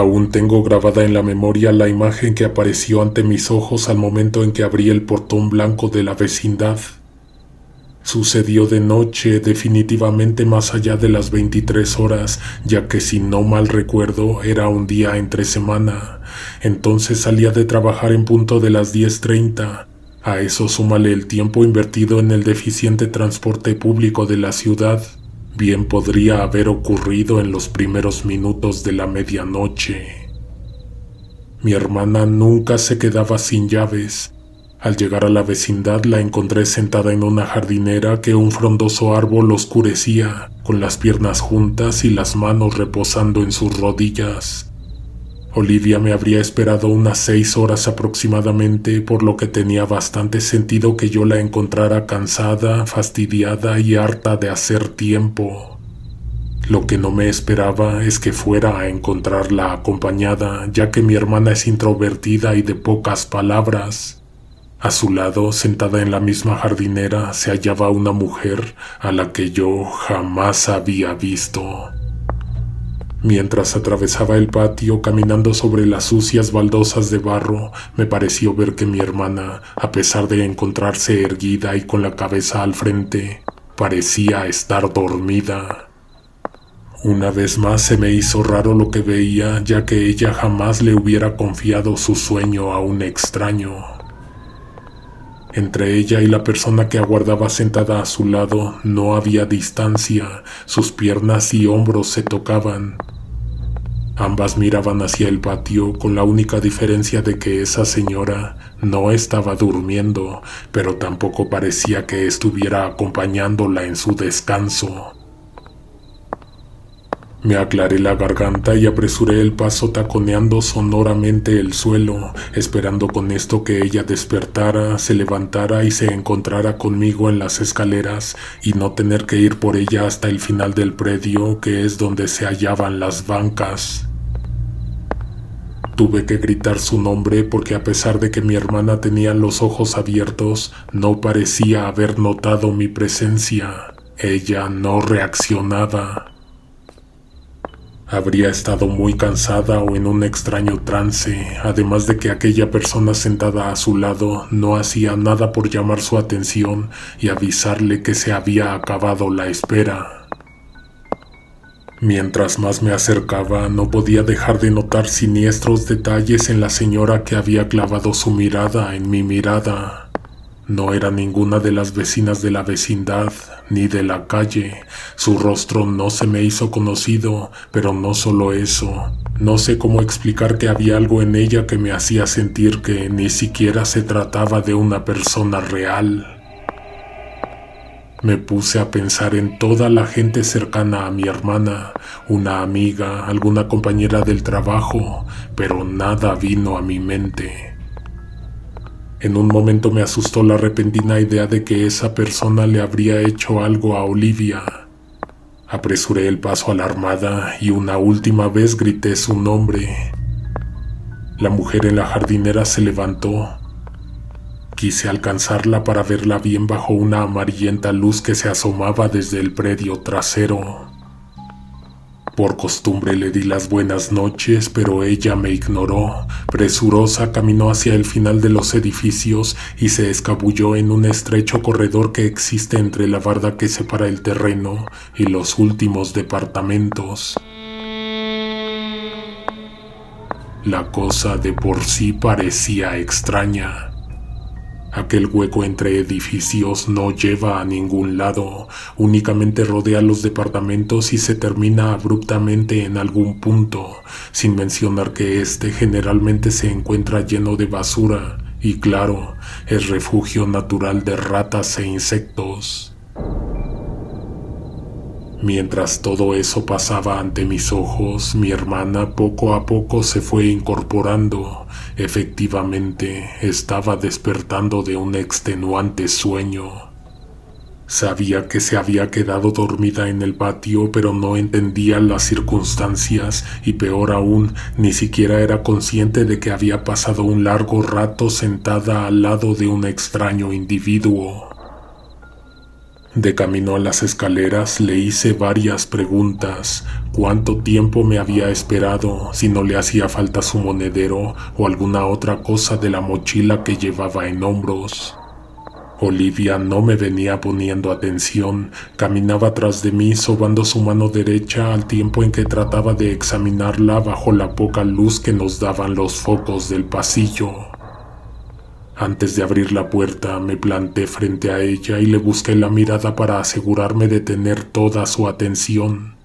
Aún tengo grabada en la memoria la imagen que apareció ante mis ojos al momento en que abrí el portón blanco de la vecindad. Sucedió de noche, definitivamente más allá de las 23 horas, ya que si no mal recuerdo era un día entre semana. Entonces salía de trabajar en punto de las 10:30. A eso súmale el tiempo invertido en el deficiente transporte público de la ciudad. Bien podría haber ocurrido en los primeros minutos de la medianoche. Mi hermana nunca se quedaba sin llaves. Al llegar a la vecindad la encontré sentada en una jardinera que un frondoso árbol oscurecía, con las piernas juntas y las manos reposando en sus rodillas. Olivia me habría esperado unas 6 horas aproximadamente, por lo que tenía bastante sentido que yo la encontrara cansada, fastidiada y harta de hacer tiempo. Lo que no me esperaba es que fuera a encontrarla acompañada, ya que mi hermana es introvertida y de pocas palabras. A su lado, sentada en la misma jardinera, se hallaba una mujer a la que yo jamás había visto. Mientras atravesaba el patio caminando sobre las sucias baldosas de barro, me pareció ver que mi hermana, a pesar de encontrarse erguida y con la cabeza al frente, parecía estar dormida. Una vez más se me hizo raro lo que veía, ya que ella jamás le hubiera confiado su sueño a un extraño. Entre ella y la persona que aguardaba sentada a su lado no había distancia, sus piernas y hombros se tocaban. Ambas miraban hacia el patio con la única diferencia de que esa señora no estaba durmiendo, pero tampoco parecía que estuviera acompañándola en su descanso. Me aclaré la garganta y apresuré el paso taconeando sonoramente el suelo, esperando con esto que ella despertara, se levantara y se encontrara conmigo en las escaleras y no tener que ir por ella hasta el final del predio, que es donde se hallaban las bancas. Tuve que gritar su nombre porque a pesar de que mi hermana tenía los ojos abiertos, no parecía haber notado mi presencia. Ella no reaccionaba. Habría estado muy cansada o en un extraño trance, además de que aquella persona sentada a su lado no hacía nada por llamar su atención y avisarle que se había acabado la espera. Mientras más me acercaba, no podía dejar de notar siniestros detalles en la señora que había clavado su mirada en mi mirada. No era ninguna de las vecinas de la vecindad, ni de la calle. Su rostro no se me hizo conocido, pero no solo eso. No sé cómo explicar que había algo en ella que me hacía sentir que ni siquiera se trataba de una persona real. Me puse a pensar en toda la gente cercana a mi hermana, una amiga, alguna compañera del trabajo, pero nada vino a mi mente. En un momento me asustó la repentina idea de que esa persona le habría hecho algo a Olivia. Apresuré el paso alarmada y una última vez grité su nombre. La mujer en la jardinera se levantó. Quise alcanzarla para verla bien bajo una amarillenta luz que se asomaba desde el predio trasero. Por costumbre le di las buenas noches, pero ella me ignoró. Presurosa caminó hacia el final de los edificios y se escabulló en un estrecho corredor que existe entre la barda que separa el terreno y los últimos departamentos. La cosa de por sí parecía extraña. Aquel hueco entre edificios no lleva a ningún lado, únicamente rodea los departamentos y se termina abruptamente en algún punto, sin mencionar que este generalmente se encuentra lleno de basura y, claro, es refugio natural de ratas e insectos. Mientras todo eso pasaba ante mis ojos, mi hermana poco a poco se fue incorporando. Efectivamente, estaba despertando de un extenuante sueño. Sabía que se había quedado dormida en el patio, pero no entendía las circunstancias y, peor aún, ni siquiera era consciente de que había pasado un largo rato sentada al lado de un extraño individuo. De camino a las escaleras le hice varias preguntas: cuánto tiempo me había esperado, si no le hacía falta su monedero o alguna otra cosa de la mochila que llevaba en hombros. Olivia no me venía poniendo atención, caminaba tras de mí sobando su mano derecha al tiempo en que trataba de examinarla bajo la poca luz que nos daban los focos del pasillo. Antes de abrir la puerta me planté frente a ella y le busqué la mirada para asegurarme de tener toda su atención.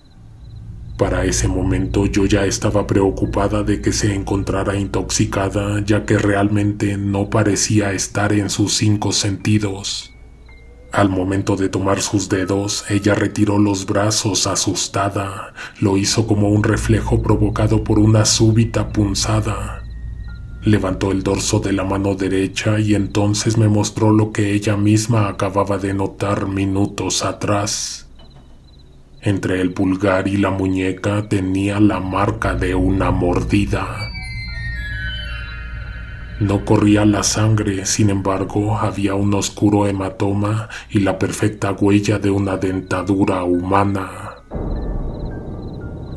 Para ese momento yo ya estaba preocupada de que se encontrara intoxicada, ya que realmente no parecía estar en sus 5 sentidos. Al momento de tomar sus dedos, ella retiró los brazos asustada. Lo hizo como un reflejo provocado por una súbita punzada. Levantó el dorso de la mano derecha y entonces me mostró lo que ella misma acababa de notar minutos atrás. Entre el pulgar y la muñeca tenía la marca de una mordida. No corría la sangre, sin embargo, había un oscuro hematoma y la perfecta huella de una dentadura humana.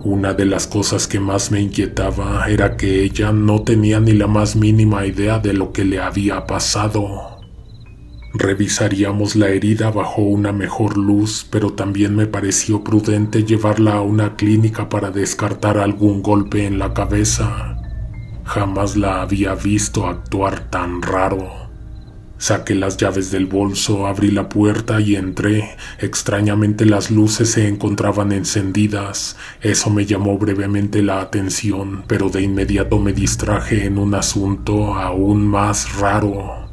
Una de las cosas que más me inquietaba era que ella no tenía ni la más mínima idea de lo que le había pasado. Revisaríamos la herida bajo una mejor luz, pero también me pareció prudente llevarla a una clínica para descartar algún golpe en la cabeza. Jamás la había visto actuar tan raro. Saqué las llaves del bolso, abrí la puerta y entré. Extrañamente las luces se encontraban encendidas. Eso me llamó brevemente la atención, pero de inmediato me distraje en un asunto aún más raro.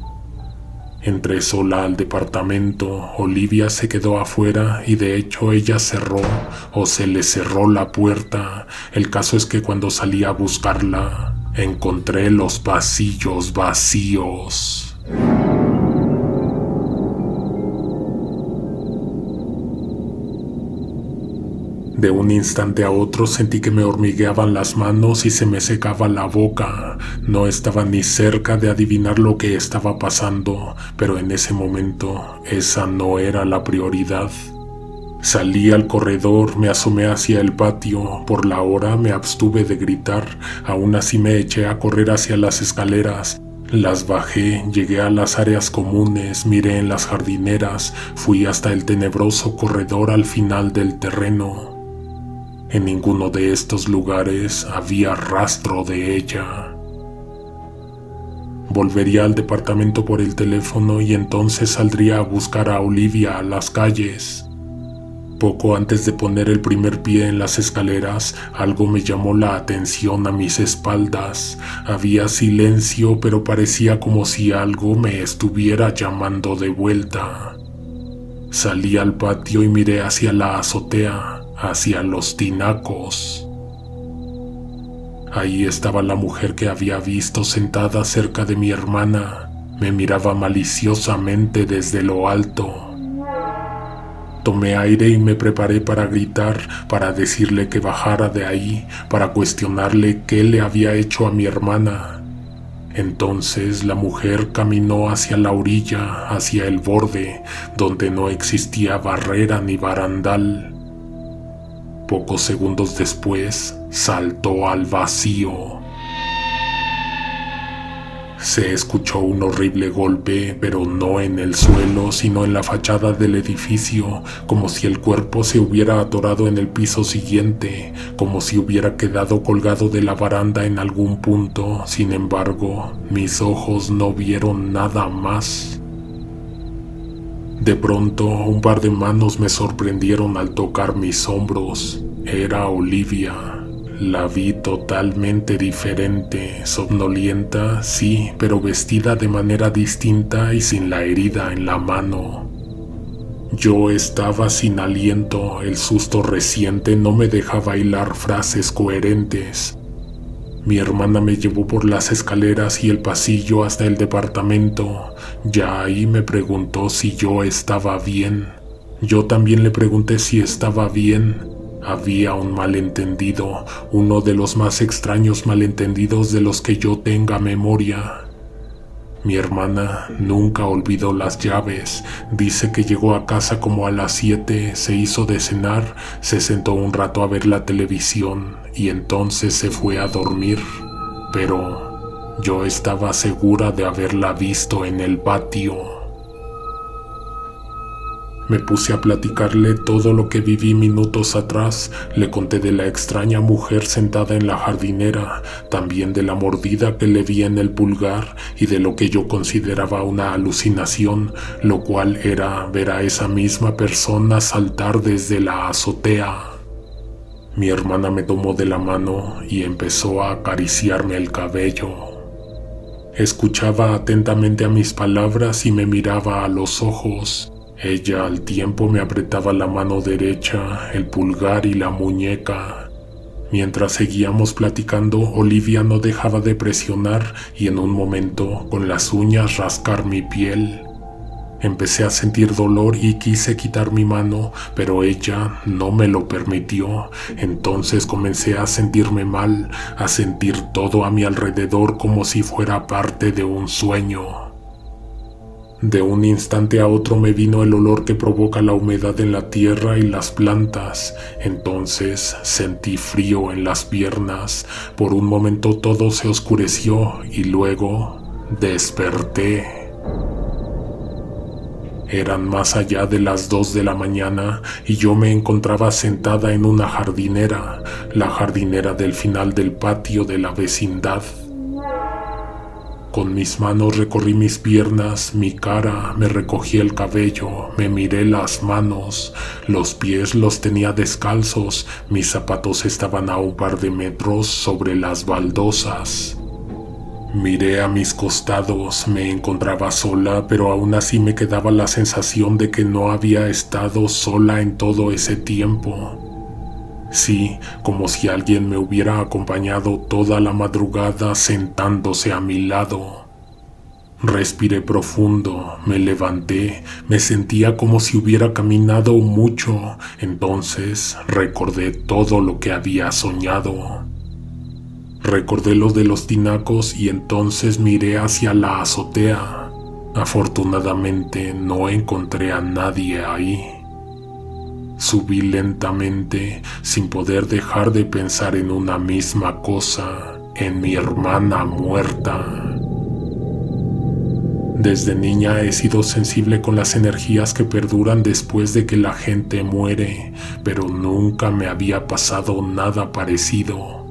Entré sola al departamento. Olivia se quedó afuera y de hecho ella cerró o se le cerró la puerta. El caso es que cuando salí a buscarla, encontré los pasillos vacíos. De un instante a otro sentí que me hormigueaban las manos y se me secaba la boca. No estaba ni cerca de adivinar lo que estaba pasando, pero en ese momento esa no era la prioridad. Salí al corredor, me asomé hacia el patio. Por la hora me abstuve de gritar, aún así me eché a correr hacia las escaleras. Las bajé, llegué a las áreas comunes, miré en las jardineras, fui hasta el tenebroso corredor al final del terreno. En ninguno de estos lugares había rastro de ella. Volvería al departamento por el teléfono y entonces saldría a buscar a Olivia a las calles. Poco antes de poner el primer pie en las escaleras, algo me llamó la atención a mis espaldas. Había silencio, pero parecía como si algo me estuviera llamando de vuelta. Salí al patio y miré hacia la azotea, hacia los tinacos. Ahí estaba la mujer que había visto sentada cerca de mi hermana. Me miraba maliciosamente desde lo alto. Tomé aire y me preparé para gritar, para decirle que bajara de ahí, para cuestionarle qué le había hecho a mi hermana. Entonces la mujer caminó hacia la orilla, hacia el borde, donde no existía barrera ni barandal. Pocos segundos después, saltó al vacío. Se escuchó un horrible golpe, pero no en el suelo, sino en la fachada del edificio, como si el cuerpo se hubiera atorado en el piso siguiente, como si hubiera quedado colgado de la baranda en algún punto. Sin embargo, mis ojos no vieron nada más. De pronto, un par de manos me sorprendieron al tocar mis hombros. Era Olivia. La vi totalmente diferente, somnolienta, sí, pero vestida de manera distinta y sin la herida en la mano. Yo estaba sin aliento, el susto reciente no me dejaba hilar frases coherentes. Mi hermana me llevó por las escaleras y el pasillo hasta el departamento. Ya ahí me preguntó si yo estaba bien. Yo también le pregunté si estaba bien. Había un malentendido, uno de los más extraños malentendidos de los que yo tenga memoria. Mi hermana nunca olvidó las llaves. Dice que llegó a casa como a las 7, se hizo de cenar, se sentó un rato a ver la televisión y entonces se fue a dormir. Pero yo estaba segura de haberla visto en el patio. Me puse a platicarle todo lo que viví minutos atrás. Le conté de la extraña mujer sentada en la jardinera, también de la mordida que le vi en el pulgar y de lo que yo consideraba una alucinación, lo cual era ver a esa misma persona saltar desde la azotea. Mi hermana me tomó de la mano y empezó a acariciarme el cabello. Escuchaba atentamente a mis palabras y me miraba a los ojos. Ella al tiempo me apretaba la mano derecha, el pulgar y la muñeca. Mientras seguíamos platicando, Olivia no dejaba de presionar y en un momento, con las uñas, rascar mi piel. Empecé a sentir dolor y quise quitar mi mano, pero ella no me lo permitió. Entonces comencé a sentirme mal, a sentir todo a mi alrededor como si fuera parte de un sueño. De un instante a otro me vino el olor que provoca la humedad en la tierra y las plantas. Entonces sentí frío en las piernas. Por un momento todo se oscureció y luego desperté. Eran más allá de las 2 de la mañana y yo me encontraba sentada en una jardinera, la jardinera del final del patio de la vecindad. Con mis manos recorrí mis piernas, mi cara, me recogí el cabello, me miré las manos, los pies los tenía descalzos, mis zapatos estaban a un par de metros sobre las baldosas. Miré a mis costados, me encontraba sola, pero aún así me quedaba la sensación de que no había estado sola en todo ese tiempo. Sí, como si alguien me hubiera acompañado toda la madrugada sentándose a mi lado. Respiré profundo, me levanté, me sentía como si hubiera caminado mucho. Entonces recordé todo lo que había soñado. Recordé lo de los tinacos y entonces miré hacia la azotea. Afortunadamente no encontré a nadie ahí. Subí lentamente, sin poder dejar de pensar en una misma cosa, en mi hermana muerta. Desde niña he sido sensible con las energías que perduran después de que la gente muere, pero nunca me había pasado nada parecido.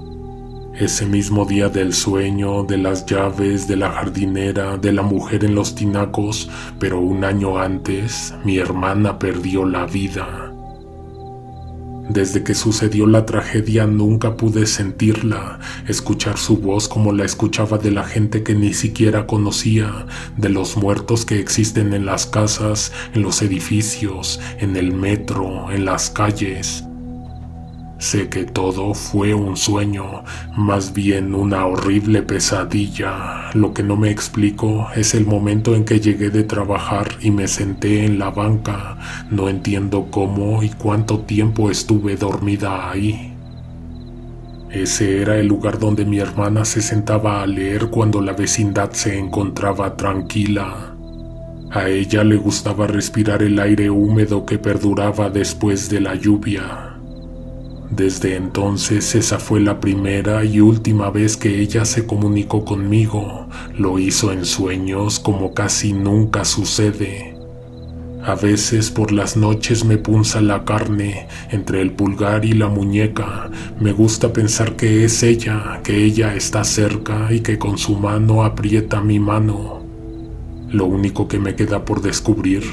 Ese mismo día del sueño, de las llaves, de la jardinera, de la mujer en los tinacos, pero un año antes, mi hermana perdió la vida. Desde que sucedió la tragedia nunca pude sentirla, escuchar su voz como la escuchaba de la gente que ni siquiera conocía, de los muertos que existen en las casas, en los edificios, en el metro, en las calles. Sé que todo fue un sueño, más bien una horrible pesadilla. Lo que no me explico es el momento en que llegué de trabajar y me senté en la banca. No entiendo cómo y cuánto tiempo estuve dormida ahí. Ese era el lugar donde mi hermana se sentaba a leer cuando la vecindad se encontraba tranquila. A ella le gustaba respirar el aire húmedo que perduraba después de la lluvia. Desde entonces esa fue la primera y última vez que ella se comunicó conmigo. Lo hizo en sueños como casi nunca sucede. A veces por las noches me punza la carne entre el pulgar y la muñeca. Me gusta pensar que es ella, que ella está cerca y que con su mano aprieta mi mano. Lo único que me queda por descubrir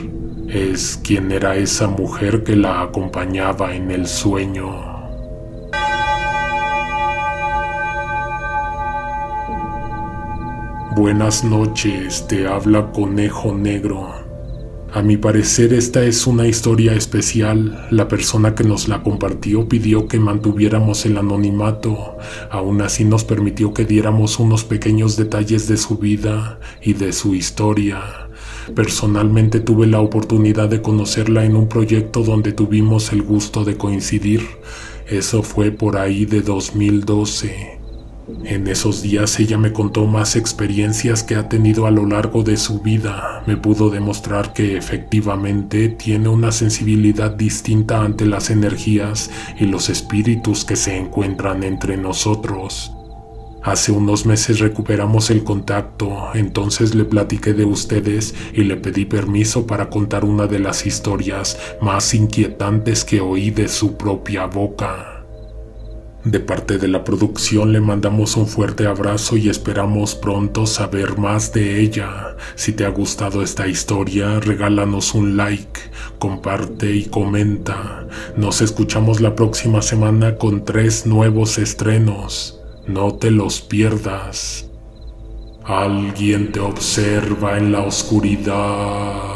es quién era esa mujer que la acompañaba en el sueño. Buenas noches, te habla Conejo Negro. A mi parecer esta es una historia especial. La persona que nos la compartió pidió que mantuviéramos el anonimato. Aún así nos permitió que diéramos unos pequeños detalles de su vida y de su historia. Personalmente tuve la oportunidad de conocerla en un proyecto donde tuvimos el gusto de coincidir. Eso fue por ahí de 2012. En esos días ella me contó más experiencias que ha tenido a lo largo de su vida. Me pudo demostrar que efectivamente tiene una sensibilidad distinta ante las energías y los espíritus que se encuentran entre nosotros. Hace unos meses recuperamos el contacto, entonces le platiqué de ustedes y le pedí permiso para contar una de las historias más inquietantes que oí de su propia boca. De parte de la producción le mandamos un fuerte abrazo y esperamos pronto saber más de ella. Si te ha gustado esta historia, regálanos un like, comparte y comenta. Nos escuchamos la próxima semana con 3 nuevos estrenos. No te los pierdas. Alguien te observa en la oscuridad.